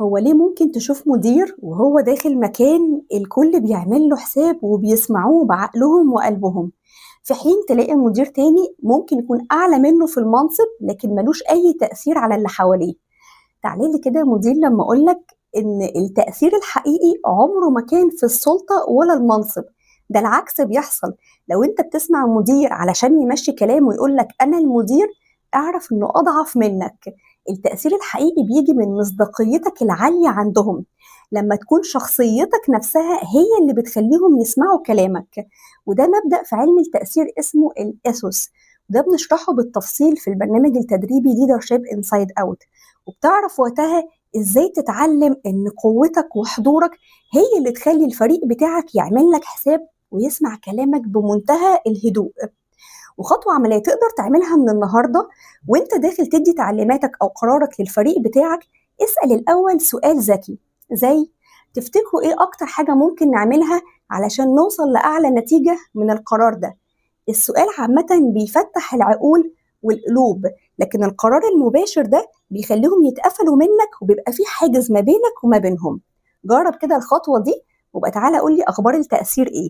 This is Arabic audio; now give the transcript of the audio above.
هو ليه ممكن تشوف مدير وهو داخل مكان الكل بيعمل له حساب وبيسمعوه بعقلهم وقلبهم، في حين تلاقي مدير تاني ممكن يكون أعلى منه في المنصب لكن ملوش أي تأثير على اللي حواليه. تعالي لي كده مدير لما أقولك إن التأثير الحقيقي عمره ما كان في السلطة ولا المنصب، ده العكس بيحصل. لو أنت بتسمع مدير علشان يمشي كلامه ويقولك أنا المدير، اعرف إنه أضعف منك. التأثير الحقيقي بيجي من مصداقيتك العالية عندهم، لما تكون شخصيتك نفسها هي اللي بتخليهم يسمعوا كلامك. وده مبدأ في علم التأثير اسمه الإيثوس، وده بنشرحه بالتفصيل في البرنامج التدريبي Leadership Inside Out. وبتعرف وقتها ازاي تتعلم ان قوتك وحضورك هي اللي تخلي الفريق بتاعك يعمل لك حساب ويسمع كلامك بمنتهى الهدوء. وخطوة عملية تقدر تعملها من النهاردة وانت داخل تدي تعليماتك أو قرارك للفريق بتاعك، اسأل الأول سؤال ذكي زي: تفتكروا ايه أكتر حاجة ممكن نعملها علشان نوصل لأعلى نتيجة من القرار ده؟ السؤال عامة بيفتح العقول والقلوب، لكن القرار المباشر ده بيخليهم يتقفلوا منك وبيبقى في حاجز ما بينك وما بينهم. جرب كده الخطوة دي وبقى تعالى قولي أخبار التأثير ايه.